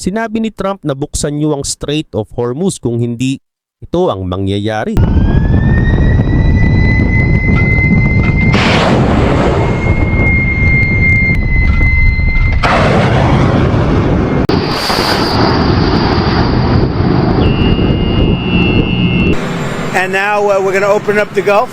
Sinabi ni Trump na buksan niyo ang Strait of Hormuz kung hindi, ito ang mangyayari. And now we're going to open up the Gulf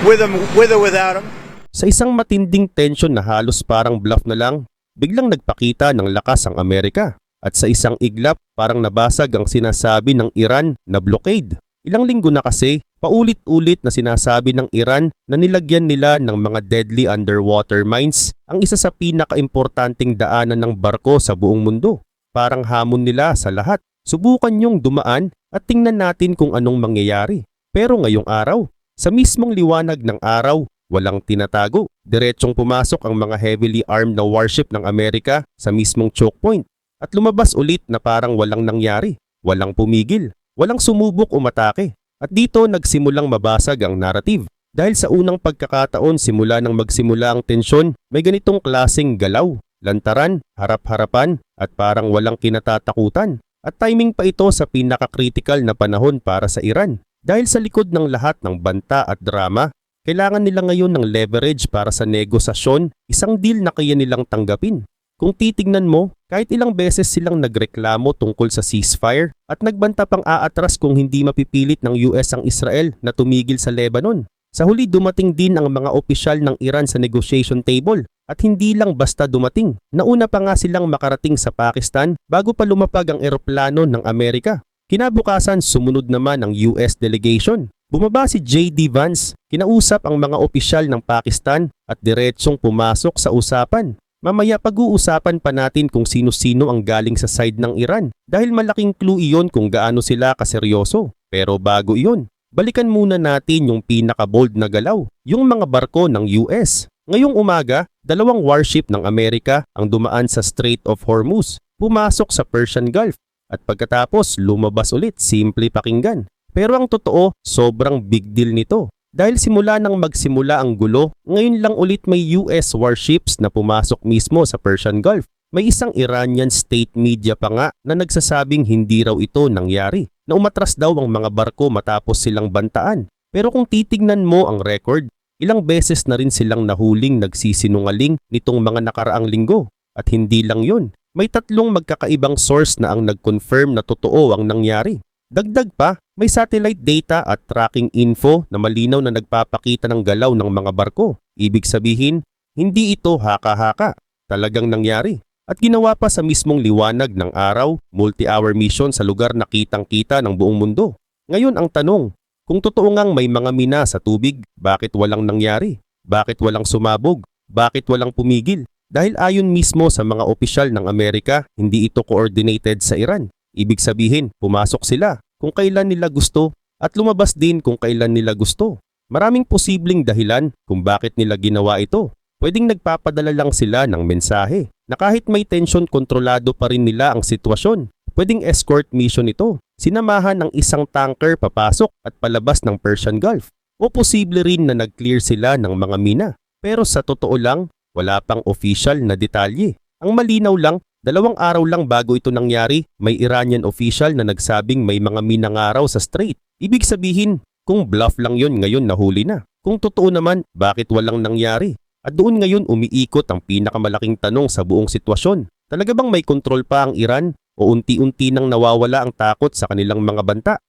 with or without them. Sa isang matinding tensyon na halos parang bluff na lang, biglang nagpakita ng lakas ang Amerika. At sa isang iglap, parang nabasag ang sinasabi ng Iran na blockade. Ilang linggo na kasi, paulit-ulit na sinasabi ng Iran na nilagyan nila ng mga deadly underwater mines ang isa sa pinakaimportanteng daanan ng barko sa buong mundo. Parang hamon nila sa lahat. Subukan niyong dumaan at tingnan natin kung anong mangyayari. Pero ngayong araw, sa mismong liwanag ng araw, walang tinatago. Diretsong pumasok ang mga heavily armed na warship ng Amerika sa mismong choke point. At lumabas ulit na parang walang nangyari, walang pumigil, walang sumubok umatake. At dito nagsimulang mabasag ang narrative. Dahil sa unang pagkakataon simula nang magsimula ang tensyon, may ganitong klaseng galaw, lantaran, harap-harapan at parang walang kinatatakutan. At timing pa ito sa pinaka-critical na panahon para sa Iran. Dahil sa likod ng lahat ng banta at drama, kailangan nila ngayon ng leverage para sa negosasyon, isang deal na kaya nilang tanggapin. Kung titignan mo, kahit ilang beses silang nagreklamo tungkol sa ceasefire at nagbanta pang aatras kung hindi mapipilit ng US ang Israel na tumigil sa Lebanon. Sa huli dumating din ang mga opisyal ng Iran sa negotiation table at hindi lang basta dumating. Nauna pa nga silang makarating sa Pakistan bago pa lumapag ang eroplano ng Amerika. Kinabukasan sumunod naman ang US delegation. Bumaba si J.D. Vance, kinausap ang mga opisyal ng Pakistan at diretsong pumasok sa usapan. Mamaya pag-uusapan pa natin kung sino-sino ang galing sa side ng Iran dahil malaking clue iyon kung gaano sila kaseryoso. Pero bago iyon, balikan muna natin yung pinaka-bold na galaw, yung mga barko ng US. Ngayong umaga, dalawang warship ng Amerika ang dumaan sa Strait of Hormuz, pumasok sa Persian Gulf at pagkatapos lumabas ulit, simple pakinggan. Pero ang totoo, sobrang big deal nito. Dahil simula nang magsimula ang gulo, ngayon lang ulit may US warships na pumasok mismo sa Persian Gulf. May isang Iranian state media pa nga na nagsasabing hindi raw ito nangyari, na umatras daw ang mga barko matapos silang bantaan. Pero kung titignan mo ang record, ilang beses na rin silang nahuling nagsisinungaling nitong mga nakaraang linggo. At hindi lang yun, may tatlong magkakaibang source na ang nag-confirm na totoo ang nangyari. Dagdag pa, may satellite data at tracking info na malinaw na nagpapakita ng galaw ng mga barko. Ibig sabihin, hindi ito haka-haka. Talagang nangyari. At ginawa pa sa mismong liwanag ng araw, multi-hour mission sa lugar na kitang-kita ng buong mundo. Ngayon ang tanong, kung totoo ngang may mga mina sa tubig, bakit walang nangyari? Bakit walang sumabog? Bakit walang pumigil? Dahil ayon mismo sa mga opisyal ng Amerika, hindi ito coordinated sa Iran. Ibig sabihin, pumasok sila kung kailan nila gusto at lumabas din kung kailan nila gusto. Maraming posibleng dahilan kung bakit nila ginawa ito. Pwedeng nagpapadala lang sila ng mensahe na kahit may tension kontrolado pa rin nila ang sitwasyon. Pwedeng escort mission ito. Sinamahan ng isang tanker papasok at palabas ng Persian Gulf. O posible rin na nag-clear sila ng mga mina. Pero sa totoo lang, wala pang official na detalye. Ang malinaw lang, 2 araw lang bago ito nangyari, may Iranian official na nagsabing may mga mina nga raw sa strait. Ibig sabihin, kung bluff lang yon ngayon nahuli na. Kung totoo naman, bakit walang nangyari? At doon ngayon umiikot ang pinakamalaking tanong sa buong sitwasyon. Talaga bang may kontrol pa ang Iran o unti-unti nang nawawala ang takot sa kanilang mga banta?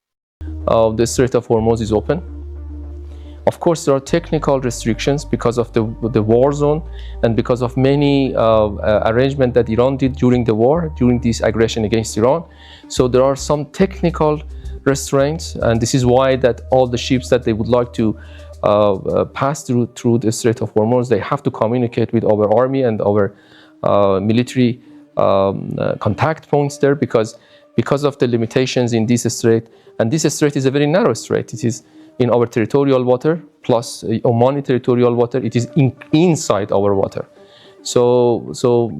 The Strait of Hormuz is open. Of course, there are technical restrictions because of the war zone and because of many arrangements that Iran did during the war, during this aggression against Iran. So there are some technical restraints, and this is why that all the ships that they would like to pass through the Strait of Hormuz, they have to communicate with our army and our military contact points there because of the limitations in this strait. And this strait is a very narrow strait. It is in our territorial water plus Omani territorial water. It is inside our water. So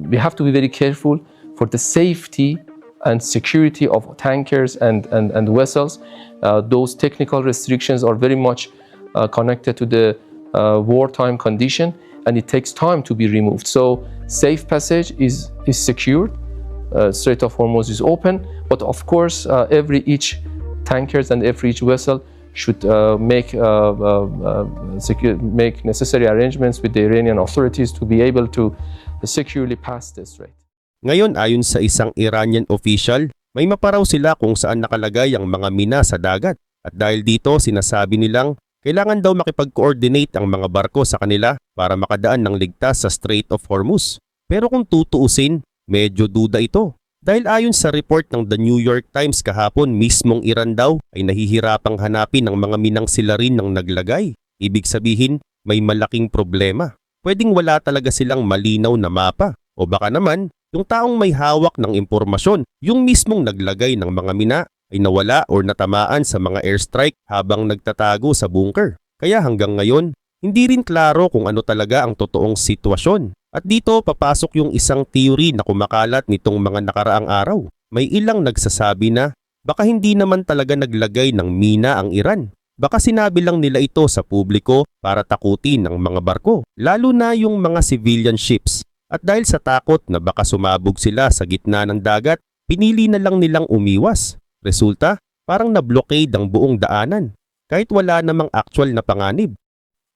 we have to be very careful for the safety and security of tankers and vessels. Those technical restrictions are very much connected to the wartime condition, and it takes time to be removed. So safe passage is secured, Strait of Hormuz is open. But of course, each tankers and each vessel should make necessary arrangements with the Iranian authorities to be able to securely pass the strait. Ngayon, ayon sa isang Iranian official, may mapa raw sila kung saan nakalagay ang mga mina sa dagat. At dahil dito, sinasabi nilang kailangan daw makipag-coordinate ang mga barko sa kanila para makadaan ng ligtas sa Strait of Hormuz. Pero kung tutuusin, medyo duda ito. Dahil ayon sa report ng The New York Times kahapon, mismong Iran daw ay nahihirapang hanapin ang mga minang sila rin ng naglagay. Ibig sabihin, may malaking problema. Pwedeng wala talaga silang malinaw na mapa. O baka naman, yung taong may hawak ng impormasyon, yung mismong naglagay ng mga mina, ay nawala o natamaan sa mga airstrike habang nagtatago sa bunker. Kaya hanggang ngayon, hindi rin klaro kung ano talaga ang totoong sitwasyon. At dito papasok yung isang theory na kumakalat nitong mga nakaraang araw. May ilang nagsasabi na baka hindi naman talaga naglagay ng mina ang Iran. Baka sinabi lang nila ito sa publiko para takutin ang mga barko, lalo na yung mga civilian ships. At dahil sa takot na baka sumabog sila sa gitna ng dagat, pinili na lang nilang umiwas. Resulta, parang na-blockade ang buong daanan, kahit wala namang actual na panganib.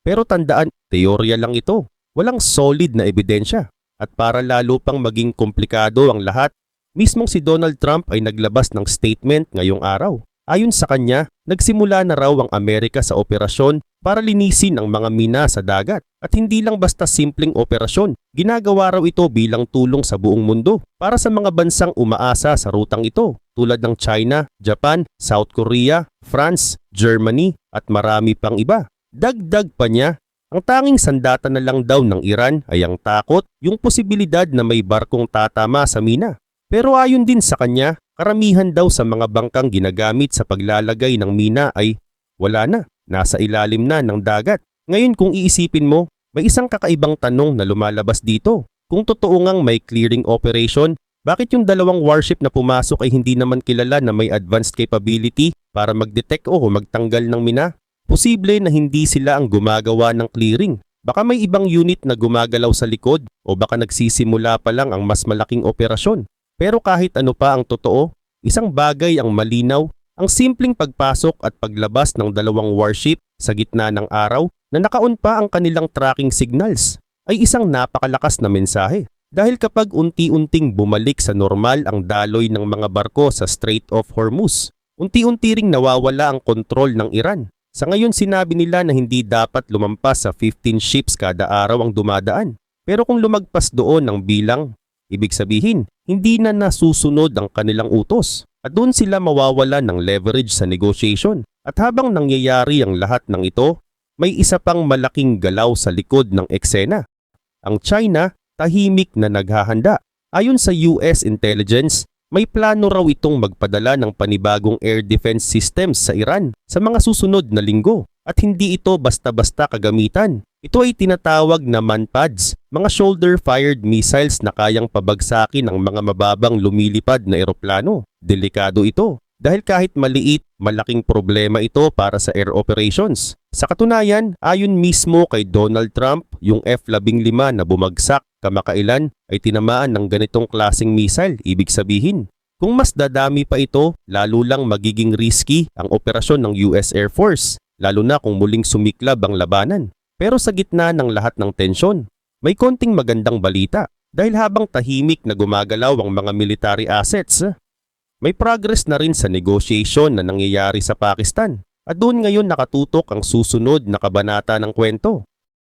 Pero tandaan, teorya lang ito. Walang solid na ebidensya. At para lalo pang maging komplikado ang lahat, mismong si Donald Trump ay naglabas ng statement ngayong araw. Ayon sa kanya, nagsimula na raw ang Amerika sa operasyon para linisin ang mga mina sa dagat. At hindi lang basta simpleng operasyon, ginagawa raw ito bilang tulong sa buong mundo para sa mga bansang umaasa sa rutang ito tulad ng China, Japan, South Korea, France, Germany at marami pang iba. Dagdag pa niya, ang tanging sandata na lang daw ng Iran ay ang takot, yung posibilidad na may barkong tatama sa mina. Pero ayon din sa kanya, karamihan daw sa mga bangkang ginagamit sa paglalagay ng mina ay wala na, nasa ilalim na ng dagat. Ngayon kung iisipin mo, may isang kakaibang tanong na lumalabas dito. Kung totoo ngang may clearing operation, bakit yung dalawang warship na pumasok ay hindi naman kilala na may advanced capability para mag-detect o magtanggal ng mina? Posible na hindi sila ang gumagawa ng clearing. Baka may ibang unit na gumagalaw sa likod o baka nagsisimula pa lang ang mas malaking operasyon. Pero kahit ano pa ang totoo, isang bagay ang malinaw, ang simpleng pagpasok at paglabas ng dalawang warship sa gitna ng araw na nakaon pa ang kanilang tracking signals ay isang napakalakas na mensahe. Dahil kapag unti-unting bumalik sa normal ang daloy ng mga barko sa Strait of Hormuz, unti-unti ring nawawala ang kontrol ng Iran. Sa ngayon sinabi nila na hindi dapat lumampas sa 15 ships kada araw ang dumadaan. Pero kung lumagpas doon ang bilang, ibig sabihin, hindi na nasusunod ang kanilang utos. At doon sila mawawala ng leverage sa negotiation. At habang nangyayari ang lahat ng ito, may isa pang malaking galaw sa likod ng eksena. Ang China, tahimik na naghahanda. Ayon sa US intelligence, may plano raw itong magpadala ng panibagong air defense systems sa Iran sa mga susunod na linggo. At hindi ito basta-basta kagamitan. Ito ay tinatawag na manpads, mga shoulder-fired missiles na kayang pabagsakin ang mga mababang lumilipad na eroplano. Delikado ito dahil kahit maliit, malaking problema ito para sa air operations. Sa katunayan, ayon mismo kay Donald Trump, yung F-15 na bumagsak kamakailan ay tinamaan ng ganitong klaseng missile. Ibig sabihin, kung mas dadami pa ito, lalo lang magiging risky ang operasyon ng US Air Force, lalo na kung muling sumiklab ang labanan. Pero sa gitna ng lahat ng tensyon, may konting magandang balita dahil habang tahimik na gumagalaw ang mga military assets, may progress na rin sa negotiation na nangyayari sa Pakistan at doon ngayon nakatutok ang susunod na kabanata ng kwento.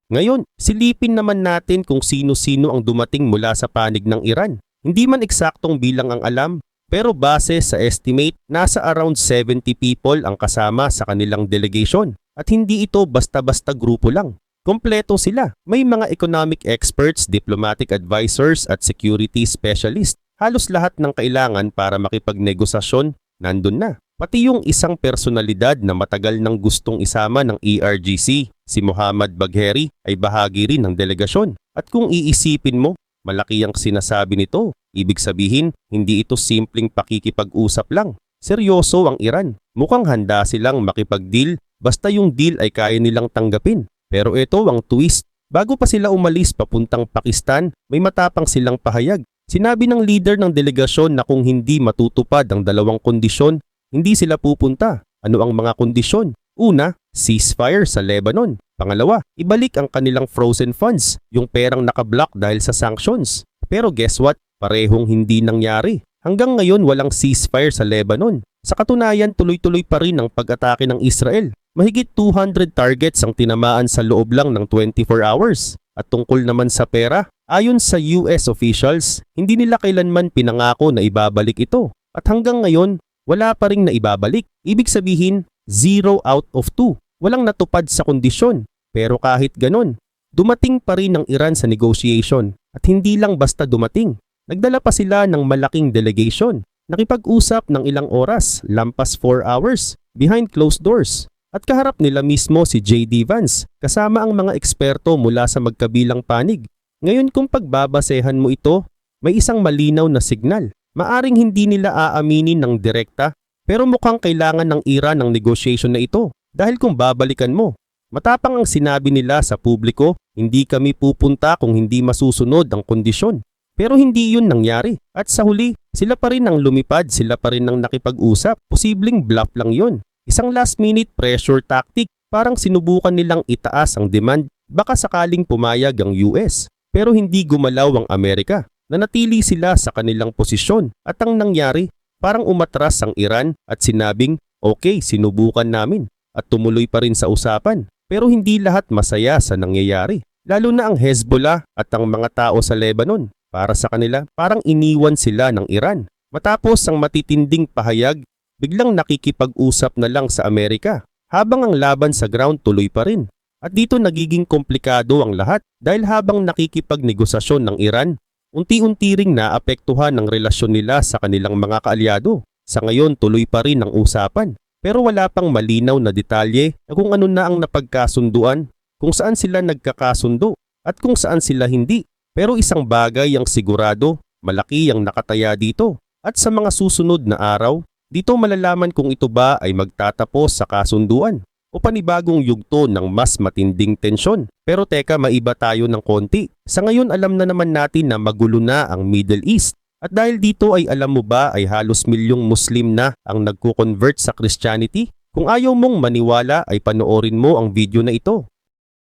Ngayon, silipin naman natin kung sino-sino ang dumating mula sa panig ng Iran. Hindi man eksaktong bilang ang alam, pero base sa estimate, nasa around 70 people ang kasama sa kanilang delegation. At hindi ito basta-basta grupo lang. Kompleto sila. May mga economic experts, diplomatic advisors at security specialists. Halos lahat ng kailangan para makipagnegosasyon nandun na. Pati yung isang personalidad na matagal nang gustong isama ng ERGC, si Mohammad Bagheri, ay bahagi rin ng delegasyon. At kung iisipin mo, malaki ang sinasabi nito. Ibig sabihin, hindi ito simpleng pakikipag-usap lang. Seryoso ang Iran. Mukhang handa silang makipag-deal basta yung deal ay kaya nilang tanggapin. Pero ito ang twist. Bago pa sila umalis papuntang Pakistan, may matapang silang pahayag. Sinabi ng leader ng delegasyon na kung hindi matutupad ang dalawang kondisyon, hindi sila pupunta. Ano ang mga kondisyon? Una, ceasefire sa Lebanon. Pangalawa, ibalik ang kanilang frozen funds, yung perang nakablock dahil sa sanctions. Pero guess what? Parehong hindi nangyari. Hanggang ngayon walang ceasefire sa Lebanon. Sa katunayan, tuloy-tuloy pa rin ang pag-atake ng Israel. Mahigit 200 targets ang tinamaan sa loob lang ng 24 hours. At tungkol naman sa pera, ayon sa US officials, hindi nila kailanman pinangako na ibabalik ito. At hanggang ngayon, wala pa ring naibabalik. Ibig sabihin, 0 out of 2. Walang natupad sa kondisyon. Pero kahit ganon, dumating pa rin ang Iran sa negotiation. At hindi lang basta dumating. Nagdala pa sila ng malaking delegation. Nakipag-usap ng ilang oras, lampas 4 hours, behind closed doors. At kaharap nila mismo si J.D. Vance, kasama ang mga eksperto mula sa magkabilang panig. Ngayon kung pagbabasehan mo ito, may isang malinaw na signal. Maaring hindi nila aaminin ng direkta, pero mukhang kailangan ng Iran ng negotiation na ito. Dahil kung babalikan mo, matapang ang sinabi nila sa publiko, hindi kami pupunta kung hindi masusunod ang kondisyon. Pero hindi yun nangyari. At sa huli, sila pa rin ang lumipad, sila pa rin ang nakipag-usap. Posibleng bluff lang yun. Isang last-minute pressure tactic, parang sinubukan nilang itaas ang demand, baka sakaling pumayag ang US. Pero hindi gumalaw ang Amerika. Nanatili sila sa kanilang posisyon at ang nangyari, parang umatras ang Iran at sinabing, okay, sinubukan namin at tumuloy pa rin sa usapan. Pero hindi lahat masaya sa nangyayari, lalo na ang Hezbollah at ang mga tao sa Lebanon. Para sa kanila, parang iniwan sila ng Iran. Matapos ang matitinding pahayag, biglang nakikipag-usap na lang sa Amerika, habang ang laban sa ground tuloy pa rin. At dito nagiging komplikado ang lahat dahil habang nakikipagnegosasyon ng Iran, unti-unti ring naapektuhan ang relasyon nila sa kanilang mga kaalyado. Sa ngayon tuloy pa rin ang usapan, pero wala pang malinaw na detalye na kung ano na ang napagkasunduan, kung saan sila nagkakasundo at kung saan sila hindi. Pero isang bagay ang sigurado, malaki ang nakataya dito. At sa mga susunod na araw, dito malalaman kung ito ba ay magtatapos sa kasunduan o panibagong yugto ng mas matinding tensyon. Pero teka, maiba tayo ng konti. Sa ngayon alam na naman natin na magulo na ang Middle East. At dahil dito ay alam mo ba ay halos milyong Muslim na ang nagko-convert sa Christianity? Kung ayaw mong maniwala ay panoorin mo ang video na ito.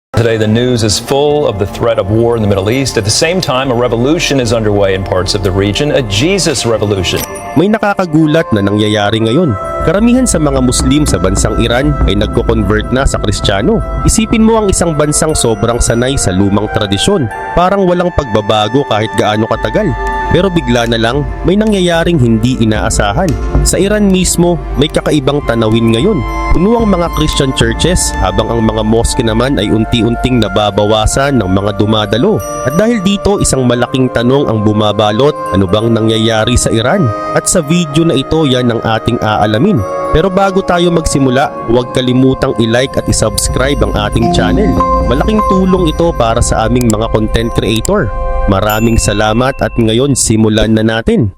Today, the news is full of the threat of war in the Middle East. At the same time, a revolution is underway in parts of the region, a Jesus revolution. May nakakagulat na nangyayari ngayon. Karamihan sa mga Muslim sa bansang Iran ay nagko-convert na sa Kristiyano. Isipin mo ang isang bansang sobrang sanay sa lumang tradisyon. Parang walang pagbabago kahit gaano katagal. Pero bigla na lang, may nangyayaring hindi inaasahan. Sa Iran mismo, may kakaibang tanawin ngayon. Puno ang mga Christian churches habang ang mga mosque naman ay unti-unting nababawasan ng mga dumadalo. At dahil dito, isang malaking tanong ang bumabalot, ano bang nangyayari sa Iran? At sa video na ito, yan ang ating aalamin. Pero bago tayo magsimula, huwag kalimutang i-like at i-subscribe ang ating channel. Malaking tulong ito para sa aming mga content creator. Maraming salamat at ngayon simulan na natin.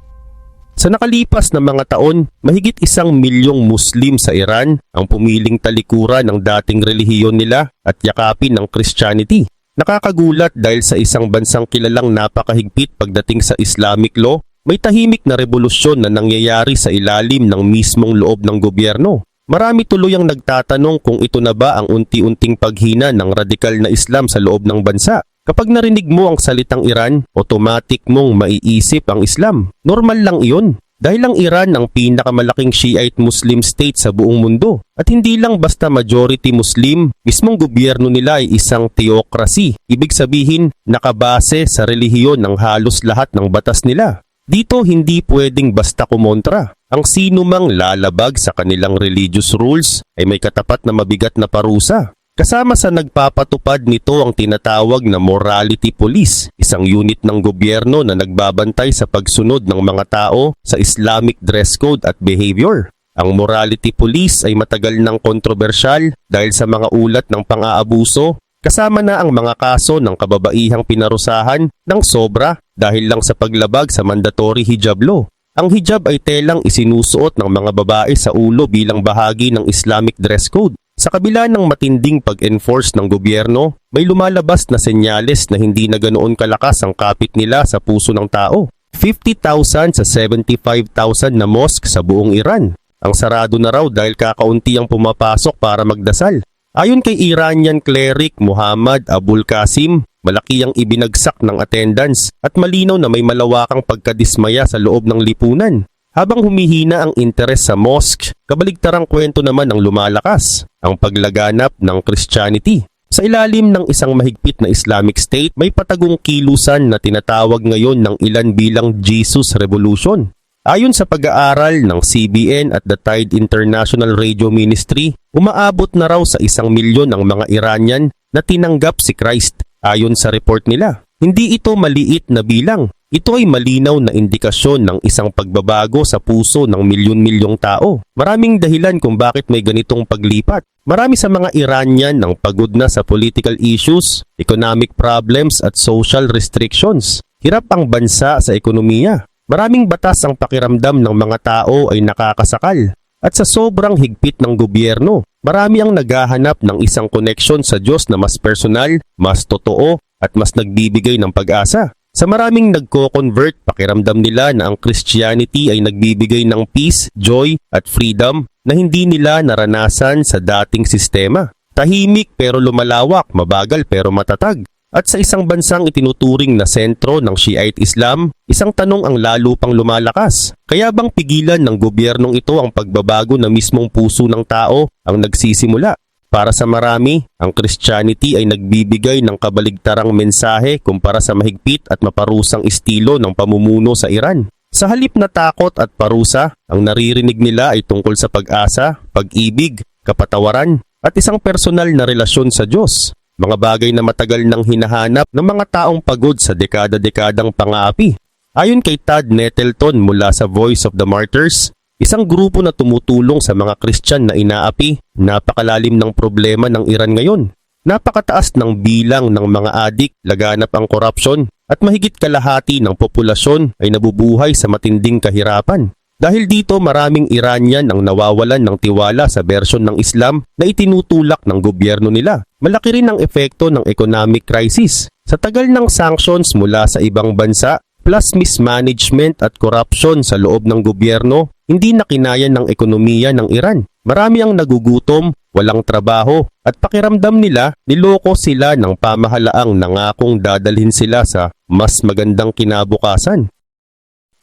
Sa nakalipas na mga taon, mahigit 1 milyong Muslim sa Iran ang pumiling talikuran ng dating relihiyon nila at yakapin ng Christianity. Nakakagulat dahil sa isang bansang kilalang napakahigpit pagdating sa Islamic law, may tahimik na revolusyon na nangyayari sa ilalim ng mismong loob ng gobyerno. Marami tuloy ang nagtatanong kung ito na ba ang unti-unting paghina ng radikal na Islam sa loob ng bansa. Kapag narinig mo ang salitang Iran, automatic mong maiisip ang Islam. Normal lang iyon. Dahil ang Iran ang pinakamalaking Shiite Muslim state sa buong mundo. At hindi lang basta majority Muslim, mismong gobyerno nila ay isang theocracy. Ibig sabihin, nakabase sa relihiyon ng halos lahat ng batas nila. Dito hindi pwedeng basta kumontra. Ang sino mang lalabag sa kanilang religious rules ay may katapat na mabigat na parusa. Kasama sa nagpapatupad nito ang tinatawag na morality police, isang unit ng gobyerno na nagbabantay sa pagsunod ng mga tao sa Islamic dress code at behavior. Ang morality police ay matagal nang kontrobersyal dahil sa mga ulat ng pang-aabuso, kasama na ang mga kaso ng kababaihang pinarusahan ng sobra dahil lang sa paglabag sa mandatory hijab law. Ang hijab ay telang isinusuot ng mga babae sa ulo bilang bahagi ng Islamic dress code. Sa kabila ng matinding pag-enforce ng gobyerno, may lumalabas na senyales na hindi na ganoon kalakas ang kapit nila sa puso ng tao. 50,000 sa 75,000 na mosque sa buong Iran. Ang sarado na raw dahil kakaunti ang pumapasok para magdasal. Ayon kay Iranian cleric Muhammad Abul Qasim, malaki ang ibinagsak ng attendance at malinaw na may malawakang pagkadismaya sa loob ng lipunan. Habang humihina ang interes sa mosque, kabaligtarang kwento naman ang lumalakas, ang paglaganap ng Christianity. Sa ilalim ng isang mahigpit na Islamic State, may patagong kilusan na tinatawag ngayon ng ilan bilang Jesus Revolution. Ayon sa pag-aaral ng CBN at the Tide International Radio Ministry, umaabot na raw sa 1 milyon ang mga Iranian na tinanggap si Christ. Ayon sa report nila, hindi ito maliit na bilang. Ito ay malinaw na indikasyon ng isang pagbabago sa puso ng milyon-milyong tao. Maraming dahilan kung bakit may ganitong paglipat. Marami sa mga Iranian ang pagod na sa political issues, economic problems at social restrictions. Hirap ang bansa sa ekonomiya. Maraming batas ang pakiramdam ng mga tao ay nakakasakal. At sa sobrang higpit ng gobyerno, marami ang naghahanap ng isang koneksyon sa Diyos na mas personal, mas totoo at mas nagbibigay ng pag-asa. Sa maraming nagko-convert, pakiramdam nila na ang Christianity ay nagbibigay ng peace, joy at freedom na hindi nila naranasan sa dating sistema. Tahimik pero lumalawak, mabagal pero matatag. At sa isang bansang itinuturing na sentro ng Shiite Islam, isang tanong ang lalo pang lumalakas. Kaya bang pigilan ng gobyernong ito ang pagbabago na mismong puso ng tao ang nagsisimula? Para sa marami, ang Christianity ay nagbibigay ng kabaligtarang mensahe kumpara sa mahigpit at maparusang estilo ng pamumuno sa Iran. Sa halip na takot at parusa, ang naririnig nila ay tungkol sa pag-asa, pag-ibig, kapatawaran, at isang personal na relasyon sa Diyos. Mga bagay na matagal nang hinahanap ng mga taong pagod sa dekada-dekadang pang-aapi. Ayon kay Todd Nettleton mula sa Voice of the Martyrs, isang grupo na tumutulong sa mga Christian na inaapi, napakalalim ng problema ng Iran ngayon. Napakataas ng bilang ng mga adik, laganap ang korupsyon, at mahigit kalahati ng populasyon ay nabubuhay sa matinding kahirapan. Dahil dito maraming Iranian ang nawawalan ng tiwala sa bersyon ng Islam na itinutulak ng gobyerno nila. Malaki rin ang epekto ng economic crisis. Sa tagal ng sanctions mula sa ibang bansa, plus mismanagement at corruption sa loob ng gobyerno, hindi na kinaya ng ekonomiya ng Iran. Marami ang nagugutom, walang trabaho, at pakiramdam nila niloko sila ng pamahalaang nangakong dadalhin sila sa mas magandang kinabukasan.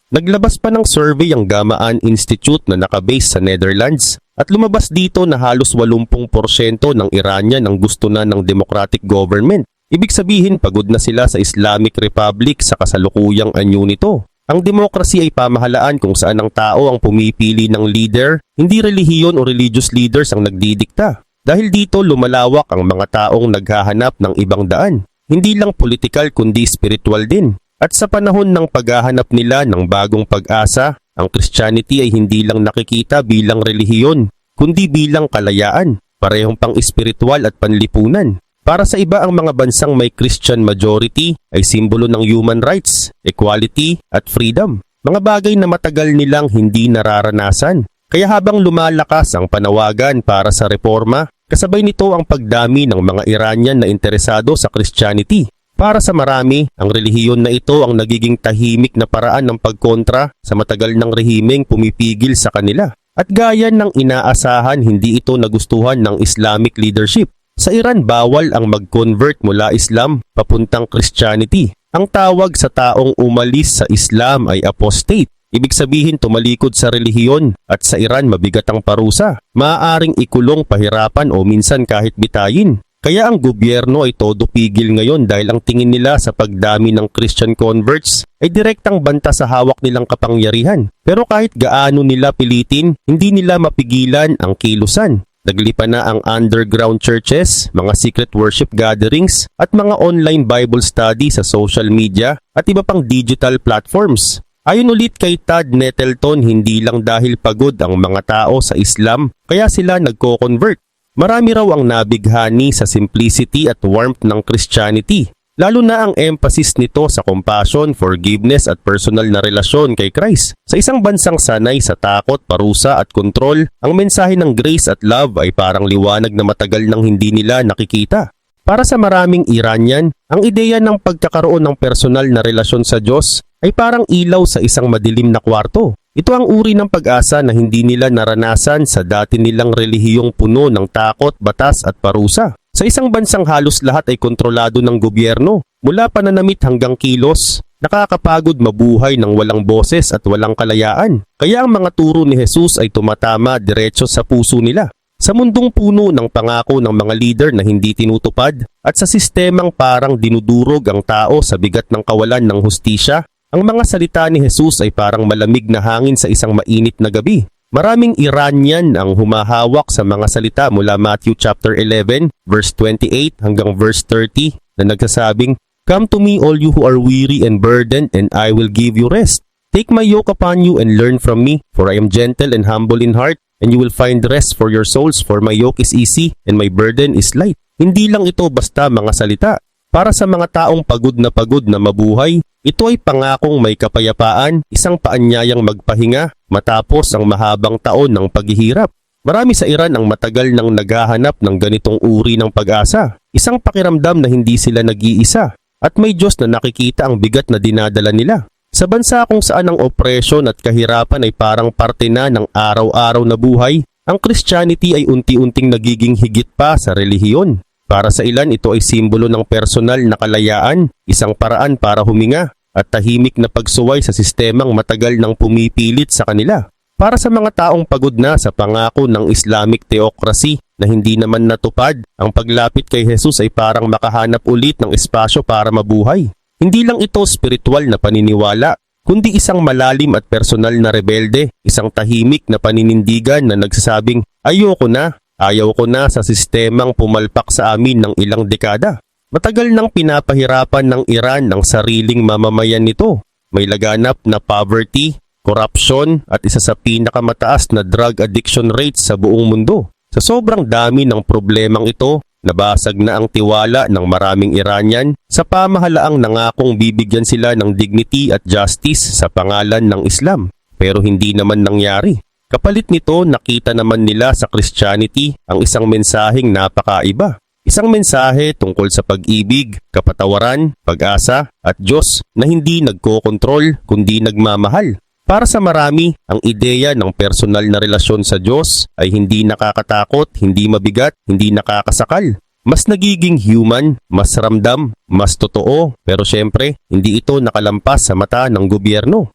Naglabas pa ng survey ang Gamaan Institute na nakabase sa Netherlands at lumabas dito na halos 80% ng Iranian ang gusto na ng democratic government. Ibig sabihin pagod na sila sa Islamic Republic sa kasalukuyang anyo nito. Ang demokrasya ay pamahalaan kung saan ang tao ang pumipili ng leader, hindi relihiyon o religious leaders ang nagdidikta. Dahil dito lumalawak ang mga taong naghahanap ng ibang daan. Hindi lang politikal kundi spiritual din. At sa panahon ng paghahanap nila ng bagong pag-asa, ang Christianity ay hindi lang nakikita bilang relihiyon, kundi bilang kalayaan, parehong pang-espiritual at panlipunan. Para sa iba ang mga bansang may Christian majority ay simbolo ng human rights, equality at freedom. Mga bagay na matagal nilang hindi nararanasan. Kaya habang lumalakas ang panawagan para sa reforma, kasabay nito ang pagdami ng mga Iranian na interesado sa Christianity. Para sa marami, ang relihiyon na ito ang nagiging tahimik na paraan ng pagkontra sa matagal ng rehimeng pumipigil sa kanila. At gaya ng inaasahan, hindi ito nagustuhan ng Islamic leadership. Sa Iran, bawal ang mag-convert mula Islam papuntang Christianity. Ang tawag sa taong umalis sa Islam ay apostate. Ibig sabihin tumalikod sa relihiyon at sa Iran mabigat ang parusa. Maaaring ikulong, pahirapan o minsan kahit bitayin. Kaya ang gobyerno ay todo pigil ngayon dahil ang tingin nila sa pagdami ng Christian converts ay direktang banta sa hawak nilang kapangyarihan. Pero kahit gaano nila pilitin, hindi nila mapigilan ang kilusan. Naglipa na ang underground churches, mga secret worship gatherings at mga online Bible study sa social media at iba pang digital platforms. Ayon ulit kay Todd Nettleton, hindi lang dahil pagod ang mga tao sa Islam kaya sila nagko-convert. Marami raw ang nabighani sa simplicity at warmth ng Christianity, lalo na ang emphasis nito sa compassion, forgiveness at personal na relasyon kay Christ. Sa isang bansang sanay sa takot, parusa at kontrol, ang mensahe ng grace at love ay parang liwanag na matagal nang hindi nila nakikita. Para sa maraming Iranian, ang ideya ng pagkakaroon ng personal na relasyon sa Diyos ay parang ilaw sa isang madilim na kwarto. Ito ang uri ng pag-asa na hindi nila naranasan sa dati nilang relihiyong puno ng takot, batas at parusa. Sa isang bansang halos lahat ay kontrolado ng gobyerno, mula pananamit hanggang kilos, nakakapagod mabuhay ng walang boses at walang kalayaan. Kaya ang mga turo ni Jesus ay tumatama diretso sa puso nila. Sa mundong puno ng pangako ng mga leader na hindi tinutupad at sa sistemang parang dinudurog ang tao sa bigat ng kawalan ng hustisya, ang mga salita ni Jesus ay parang malamig na hangin sa isang mainit na gabi. Maraming Iranian ang humahawak sa mga salita mula Matthew chapter 11 verse 28 hanggang verse 30 na nagsasabing, "Come to me all you who are weary and burdened, and I will give you rest. Take my yoke upon you and learn from me, for I am gentle and humble in heart, and you will find rest for your souls, for my yoke is easy and my burden is light." Hindi lang ito basta mga salita. Para sa mga taong pagod na mabuhay, ito ay pangakong may kapayapaan, isang paanyayang magpahinga matapos ang mahabang taon ng paghihirap. Marami sa Iran ang matagal nang naghahanap ng ganitong uri ng pag-asa. Isang pakiramdam na hindi sila nag-iisa at may Diyos na nakikita ang bigat na dinadala nila. Sa bansa kung saan ang opresyon at kahirapan ay parang parte na ng araw-araw na buhay, ang Christianity ay unti-unting nagiging higit pa sa relihiyon. Para sa ilan, ito ay simbolo ng personal na kalayaan, isang paraan para huminga at tahimik na pagsuway sa sistemang matagal nang pumipilit sa kanila. Para sa mga taong pagod na sa pangako ng Islamic theocracy na hindi naman natupad, ang paglapit kay Jesus ay parang makahanap ulit ng espasyo para mabuhay. Hindi lang ito spiritual na paniniwala, kundi isang malalim at personal na rebelde, isang tahimik na paninindigan na nagsasabing, ayaw ko na sa sistemang pumalpak sa amin ng ilang dekada. Matagal nang pinapahirapan ng Iran ang sariling mamamayan nito. May laganap na poverty, corruption at isa sa pinakamataas na drug addiction rates sa buong mundo. Sa sobrang dami ng problemang ito, nabasag na ang tiwala ng maraming Iranian sa pamahalaang nangakong bibigyan sila ng dignity at justice sa pangalan ng Islam. Pero hindi naman nangyari. Kapalit nito, nakita naman nila sa Christianity ang isang mensaheng napakaiba. Isang mensahe tungkol sa pag-ibig, kapatawaran, pag-asa at Diyos na hindi nagkokontrol kundi nagmamahal. Para sa marami, ang ideya ng personal na relasyon sa Diyos ay hindi nakakatakot, hindi mabigat, hindi nakakasakal. Mas nagiging human, mas ramdam, mas totoo, pero syempre, hindi ito nakalampas sa mata ng gobyerno.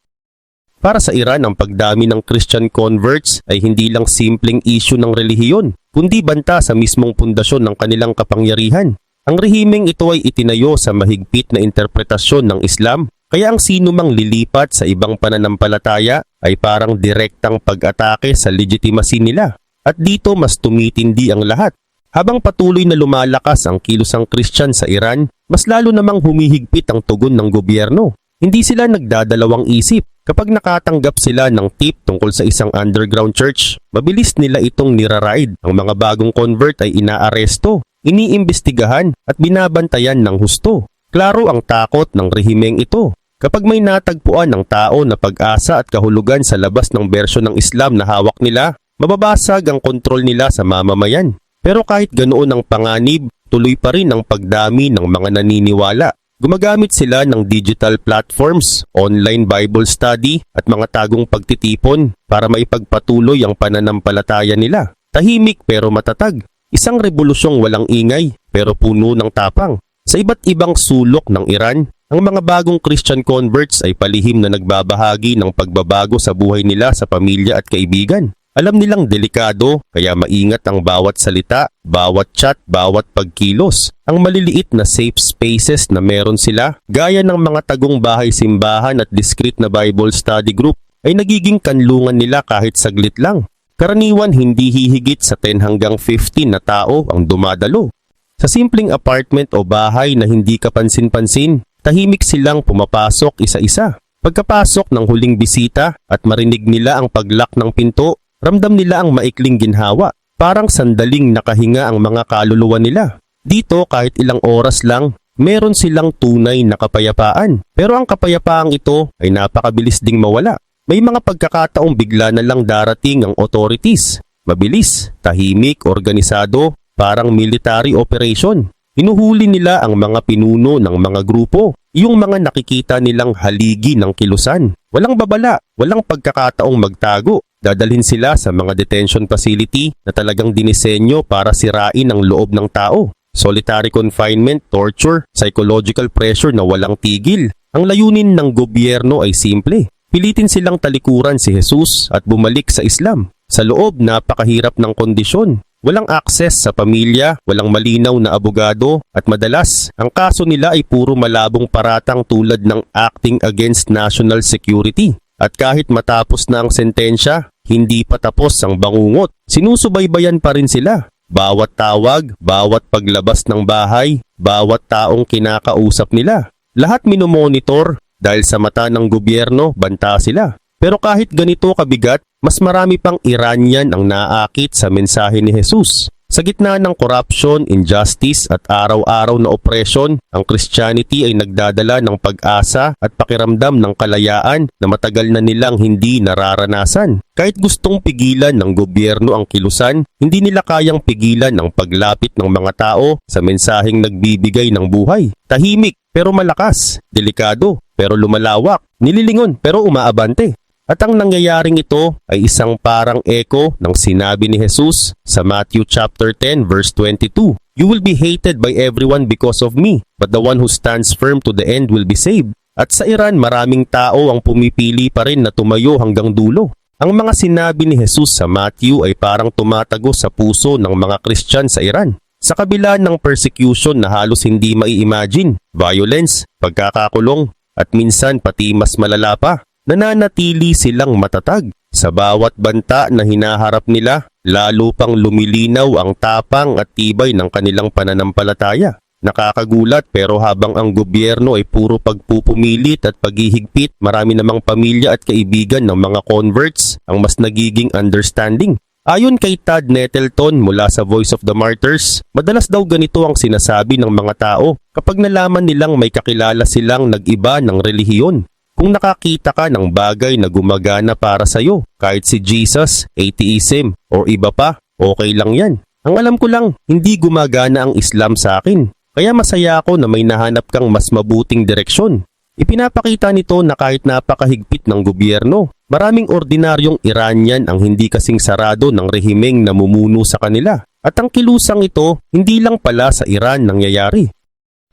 Para sa Iran, ang pagdami ng Christian converts ay hindi lang simpleng issue ng relihiyon, kundi banta sa mismong pundasyon ng kanilang kapangyarihan. Ang rehimeng ito ay itinayo sa mahigpit na interpretasyon ng Islam, kaya ang sino mang lilipat sa ibang pananampalataya ay parang direktang pag-atake sa legitimacy nila. At dito mas tumitindi ang lahat. Habang patuloy na lumalakas ang kilusang Christian sa Iran, mas lalo namang humihigpit ang tugon ng gobyerno. Hindi sila nagdadalawang isip. Kapag nakatanggap sila ng tip tungkol sa isang underground church, mabilis nila itong niraride. Ang mga bagong convert ay inaaresto, iniimbestigahan at binabantayan ng husto. Klaro ang takot ng rehimeng ito. Kapag may natagpuan ng tao na pag-asa at kahulugan sa labas ng bersyon ng Islam na hawak nila, mababasag ang kontrol nila sa mamamayan. Pero kahit ganoon ang panganib, tuloy pa rin ang pagdami ng mga naniniwala. Gumagamit sila ng digital platforms, online Bible study at mga tagong pagtitipon para maipagpatuloy ang pananampalataya nila. Tahimik pero matatag. Isang rebolusyong walang ingay pero puno ng tapang. Sa iba't ibang sulok ng Iran, ang mga bagong Christian converts ay palihim na nagbabahagi ng pagbabago sa buhay nila sa pamilya at kaibigan. Alam nilang delikado, kaya maingat ang bawat salita, bawat chat, bawat pagkilos. Ang maliliit na safe spaces na meron sila, gaya ng mga tagong bahay-simbahan at discreet na Bible study group, ay nagiging kanlungan nila kahit saglit lang. Karaniwan hindi hihigit sa 10 hanggang 15 na tao ang dumadalo. Sa simpleng apartment o bahay na hindi kapansin-pansin, tahimik silang pumapasok isa-isa. Pagkapasok ng huling bisita at marinig nila ang paglock ng pinto, ramdam nila ang maikling ginhawa, parang sandaling nakahinga ang mga kaluluwa nila. Dito kahit ilang oras lang, meron silang tunay na kapayapaan. Pero ang kapayapaang ito ay napakabilis ding mawala. May mga pagkakataong bigla na lang darating ang authorities. Mabilis, tahimik, organisado, parang military operation. Hinuhuli nila ang mga pinuno ng mga grupo. yung mga nakikita nilang haligi ng kilusan. Walang babala, walang pagkakataong magtago. Dadalhin sila sa mga detention facility na talagang dinisenyo para sirain ang loob ng tao. Solitary confinement, torture, psychological pressure na walang tigil. Ang layunin ng gobyerno ay simple. Pilitin silang talikuran si Jesus at bumalik sa Islam. Sa loob, napakahirap ng kondisyon. Walang akses sa pamilya, walang malinaw na abogado, at madalas, ang kaso nila ay puro malabong paratang tulad ng acting against national security. At kahit matapos na ang sentensya, hindi pa tapos ang bangungot. Sinusubaybayan pa rin sila. Bawat tawag, bawat paglabas ng bahay, bawat taong kinakausap nila. Lahat minomonitor dahil sa mata ng gobyerno, banta sila. Pero kahit ganito kabigat, mas marami pang Iranian ang naakit sa mensahe ni Jesus. Sa gitna ng corruption, injustice at araw-araw na oppression, ang Christianity ay nagdadala ng pag-asa at pakiramdam ng kalayaan na matagal na nilang hindi nararanasan. Kahit gustong pigilan ng gobyerno ang kilusan, hindi nila kayang pigilan ang paglapit ng mga tao sa mensaheng nagbibigay ng buhay. Tahimik pero malakas, delikado pero lumalawak, nililingon pero umaabante. At ang nangyayaring ito ay isang parang echo ng sinabi ni Jesus sa Matthew chapter 10 verse 22. You will be hated by everyone because of me, but the one who stands firm to the end will be saved. At sa Iran, maraming tao ang pumipili pa rin na tumayo hanggang dulo. Ang mga sinabi ni Jesus sa Matthew ay parang tumatago sa puso ng mga Christian sa Iran. Sa kabila ng persecution na halos hindi mai-imagine, violence, pagkakakulong, at minsan pati mas malala pa, nananatili silang matatag. Sa bawat banta na hinaharap nila, lalo pang lumilinaw ang tapang at tibay ng kanilang pananampalataya. Nakakagulat pero habang ang gobyerno ay puro pagpupumilit at paghihigpit, marami namang pamilya at kaibigan ng mga converts ang mas nagiging understanding. Ayon kay Todd Nettleton mula sa Voice of the Martyrs, madalas daw ganito ang sinasabi ng mga tao kapag nalaman nilang may kakilala silang nag-iba ng relihiyon. Kung nakakita ka ng bagay na gumagana para sa'yo, kahit si Jesus, atheism, o iba pa, okay lang yan. Ang alam ko lang, hindi gumagana ang Islam sa akin. Kaya masaya ako na may nahanap kang mas mabuting direksyon. Ipinapakita nito na kahit napakahigpit ng gobyerno, maraming ordinaryong Iranian ang hindi kasing sarado ng rehimeng namumuno sa kanila. At ang kilusang ito, hindi lang pala sa Iran nangyayari.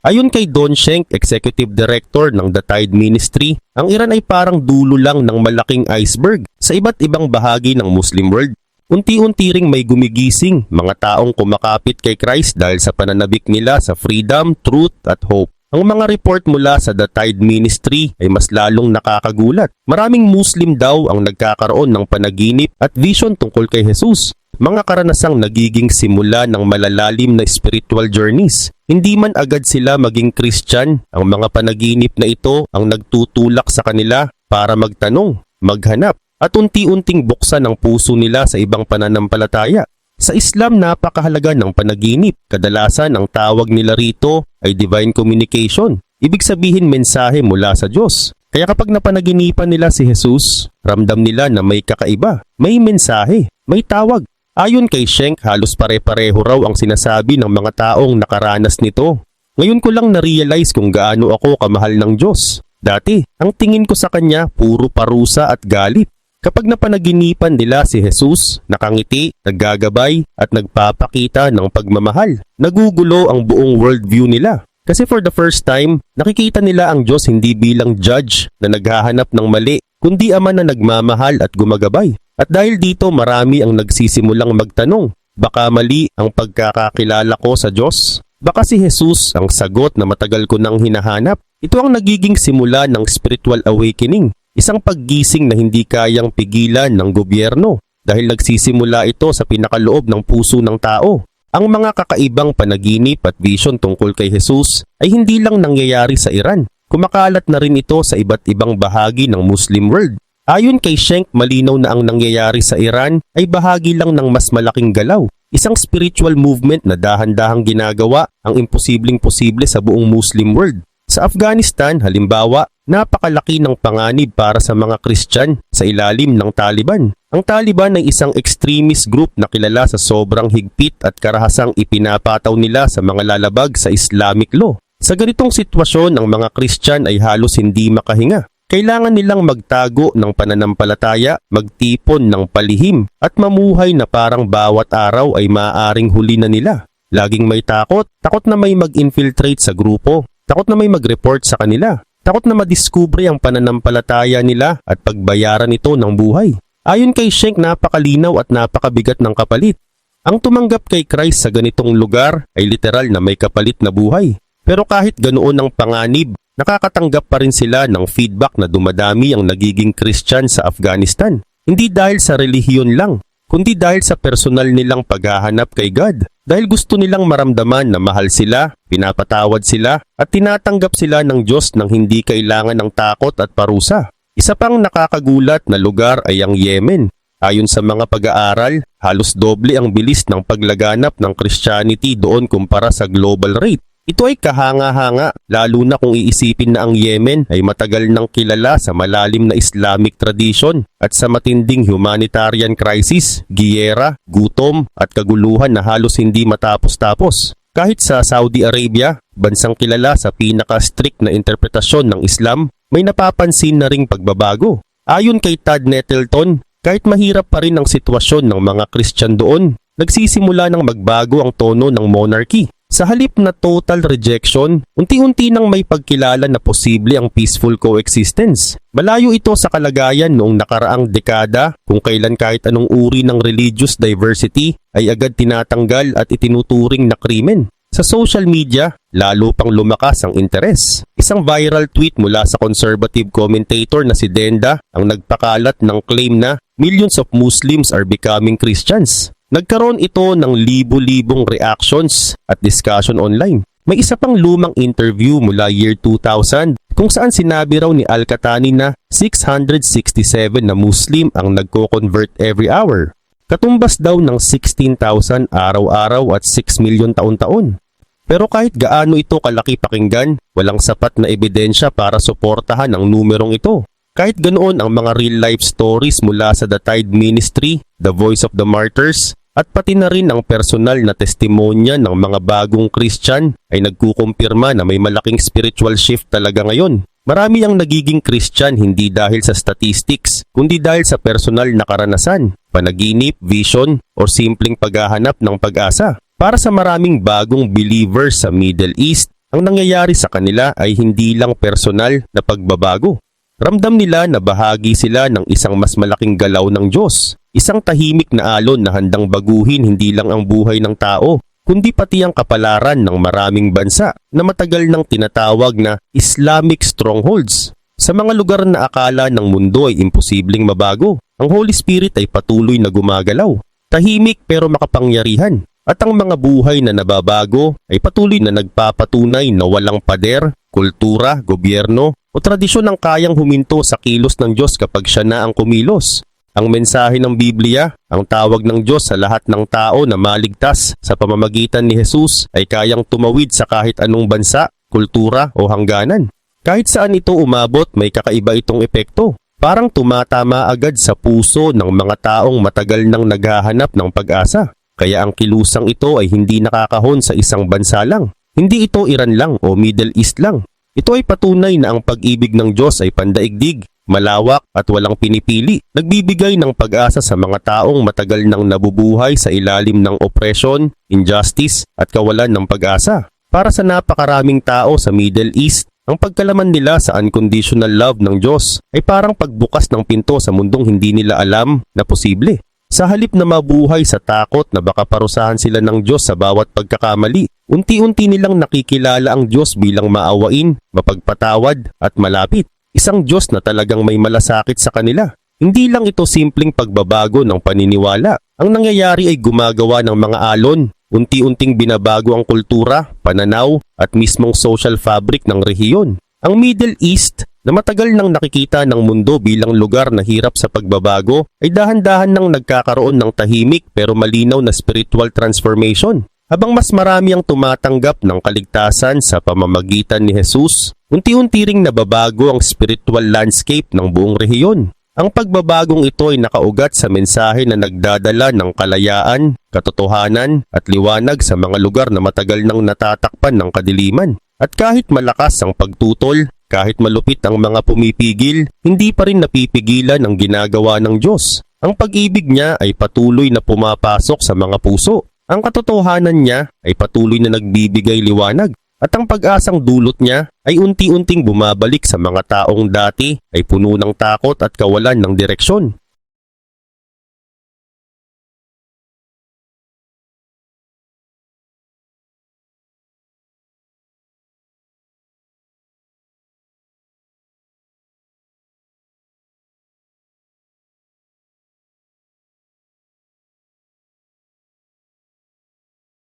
Ayon kay Don Schenk, Executive Director ng The Tide Ministry, ang Iran ay parang dulo lang ng malaking iceberg sa iba't ibang bahagi ng Muslim world. Unti-unti ring may gumigising mga taong kumakapit kay Christ dahil sa pananabik nila sa freedom, truth at hope. Ang mga report mula sa The Tide Ministry ay mas lalong nakakagulat. Maraming Muslim daw ang nagkakaroon ng panaginip at vision tungkol kay Jesus. Mga karanasang nagiging simula ng malalalim na spiritual journeys. Hindi man agad sila maging Christian, ang mga panaginip na ito ang nagtutulak sa kanila para magtanong, maghanap, at unti-unting buksan ang puso nila sa ibang pananampalataya. Sa Islam, napakahalaga ng panaginip. Kadalasan ang tawag nila rito ay divine communication. Ibig sabihin mensahe mula sa Diyos. Kaya kapag napanaginipan nila si Jesus, ramdam nila na may kakaiba, may mensahe, may tawag. Ayon kay Schenk, halos pare-pareho raw ang sinasabi ng mga taong nakaranas nito. Ngayon ko lang na-realize kung gaano ako kamahal ng Diyos. Dati, ang tingin ko sa kanya puro parusa at galit. Kapag napanaginipan nila si Jesus, nakangiti, naggagabay at nagpapakita ng pagmamahal, nagugulo ang buong worldview nila. Kasi for the first time, nakikita nila ang Diyos hindi bilang judge na naghahanap ng mali, kundi ama na nagmamahal at gumagabay. At dahil dito marami ang nagsisimulang magtanong, baka mali ang pagkakakilala ko sa Diyos? Baka si Jesus ang sagot na matagal ko nang hinahanap? Ito ang nagiging simula ng spiritual awakening, isang paggising na hindi kayang pigilan ng gobyerno dahil nagsisimula ito sa pinakaloob ng puso ng tao. Ang mga kakaibang panaginip at vision tungkol kay Jesus ay hindi lang nangyayari sa Iran. Kumakalat na rin ito sa iba't ibang bahagi ng Muslim world. Ayon kay Schenk, malinaw na ang nangyayari sa Iran ay bahagi lang ng mas malaking galaw. Isang spiritual movement na dahan-dahang ginagawa ang imposibleng-posible sa buong Muslim world. Sa Afghanistan, halimbawa, napakalaki ng panganib para sa mga Christian sa ilalim ng Taliban. Ang Taliban ay isang extremist group na kilala sa sobrang higpit at karahasang ipinapataw nila sa mga lalabag sa Islamic law. Sa ganitong sitwasyon, ang mga Christian ay halos hindi makahinga. Kailangan nilang magtago ng pananampalataya, magtipon ng palihim, at mamuhay na parang bawat araw ay maaaring huli na nila. Laging may takot na may mag-infiltrate sa grupo, takot na may mag-report sa kanila, takot na madiskubre ang pananampalataya nila at pagbayaran ito ng buhay. Ayon kay Schenck, napakalinaw at napakabigat ng kapalit. Ang tumanggap kay Christ sa ganitong lugar ay literal na may kapalit na buhay. Pero kahit ganoon ang panganib, nakakatanggap pa rin sila ng feedback na dumadami ang nagiging Christian sa Afghanistan. Hindi dahil sa relihiyon lang, kundi dahil sa personal nilang paghahanap kay God. Dahil gusto nilang maramdaman na mahal sila, pinapatawad sila, at tinatanggap sila ng Diyos nang hindi kailangan ng takot at parusa. Isa pang nakakagulat na lugar ay ang Yemen. Ayon sa mga pag-aaral, halos doble ang bilis ng paglaganap ng Christianity doon kumpara sa global rate. Ito ay kahanga-hanga, lalo na kung iisipin na ang Yemen ay matagal nang kilala sa malalim na Islamic tradition at sa matinding humanitarian crisis, giyera, gutom at kaguluhan na halos hindi matapos-tapos. Kahit sa Saudi Arabia, bansang kilala sa pinaka-strict na interpretasyon ng Islam, may napapansin na ring pagbabago. Ayon kay Todd Nettleton, kahit mahirap pa rin ang sitwasyon ng mga Christian doon, nagsisimula ng magbago ang tono ng monarchy. Sa halip na total rejection, unti-unti nang may pagkilala na posible ang peaceful coexistence. Malayo ito sa kalagayan noong nakaraang dekada kung kailan kahit anong uri ng religious diversity ay agad tinatanggal at itinuturing na krimen. Sa social media, lalo pang lumakas ang interes. Isang viral tweet mula sa conservative commentator na si Denda ang nagpakalat ng claim na millions of Muslims are becoming Christians. Nagkaroon ito ng libo-libong reactions at discussion online. May isa pang lumang interview mula year 2000 kung saan sinabi raw ni Al-Qahtani na 667 na Muslim ang nagko-convert every hour. Katumbas daw ng 16,000 araw-araw at 6 milyon taon-taon. Pero kahit gaano ito kalaki pakinggan, walang sapat na ebidensya para suportahan ang numerong ito. Kahit ganoon, ang mga real-life stories mula sa The Tide Ministry, The Voice of the Martyrs, at pati na rin ang personal na testimonya ng mga bagong Christian ay nagkukumpirma na may malaking spiritual shift talaga ngayon. Marami ang nagiging Christian hindi dahil sa statistics, kundi dahil sa personal na karanasan, panaginip, vision, o simpleng paghahanap ng pag-asa. Para sa maraming bagong believers sa Middle East, ang nangyayari sa kanila ay hindi lang personal na pagbabago. Ramdam nila na bahagi sila ng isang mas malaking galaw ng Diyos. Isang tahimik na alon na handang baguhin hindi lang ang buhay ng tao, kundi pati ang kapalaran ng maraming bansa na matagal nang tinatawag na Islamic strongholds. Sa mga lugar na akala ng mundo ay imposibleng mabago, ang Holy Spirit ay patuloy na gumagalaw. Tahimik pero makapangyarihan. At ang mga buhay na nababago ay patuloy na nagpapatunay na walang pader, kultura, gobyerno o tradisyon ang kayang huminto sa kilos ng Diyos kapag siya na ang kumilos. Ang mensahe ng Biblia, ang tawag ng Diyos sa lahat ng tao na maligtas sa pamamagitan ni Jesus ay kayang tumawid sa kahit anong bansa, kultura o hangganan. Kahit saan ito umabot, may kakaiba itong epekto. Parang tumatama agad sa puso ng mga taong matagal nang naghahanap ng pag-asa. Kaya ang kilusang ito ay hindi nakakahon sa isang bansa lang. Hindi ito Iran lang o Middle East lang. Ito ay patunay na ang pag-ibig ng Diyos ay pandaigdig, malawak at walang pinipili. Nagbibigay ng pag-asa sa mga taong matagal nang nabubuhay sa ilalim ng oppression, injustice at kawalan ng pag-asa. Para sa napakaraming tao sa Middle East, ang pagkalaman nila sa unconditional love ng Diyos ay parang pagbukas ng pinto sa mundong hindi nila alam na posible. Sa halip na mabuhay sa takot na baka parusahan sila ng Diyos sa bawat pagkakamali, unti-unti nilang nakikilala ang Diyos bilang maawain, mapagpatawad at malapit. Isang Diyos na talagang may malasakit sa kanila. Hindi lang ito simpleng pagbabago ng paniniwala. Ang nangyayari ay gumagawa ng mga alon, unti-unting binabago ang kultura, pananaw at mismong social fabric ng rehiyon. Ang Middle East, na matagal nang nakikita ng mundo bilang lugar na hirap sa pagbabago, ay dahan-dahan nang nagkakaroon ng tahimik pero malinaw na spiritual transformation. Habang mas marami ang tumatanggap ng kaligtasan sa pamamagitan ni Jesus, unti-unti ring nababago ang spiritual landscape ng buong rehiyon. Ang pagbabagong ito ay nakaugat sa mensahe na nagdadala ng kalayaan, katotohanan at liwanag sa mga lugar na matagal nang natatakpan ng kadiliman. At kahit malakas ang pagtutol, kahit malupit ang mga pumipigil, hindi pa rin napipigilan ang ginagawa ng Diyos. Ang pag-ibig niya ay patuloy na pumapasok sa mga puso. Ang katotohanan niya ay patuloy na nagbibigay liwanag. At ang pag-asang dulot niya ay unti-unting bumabalik sa mga taong dati ay puno ng takot at kawalan ng direksyon.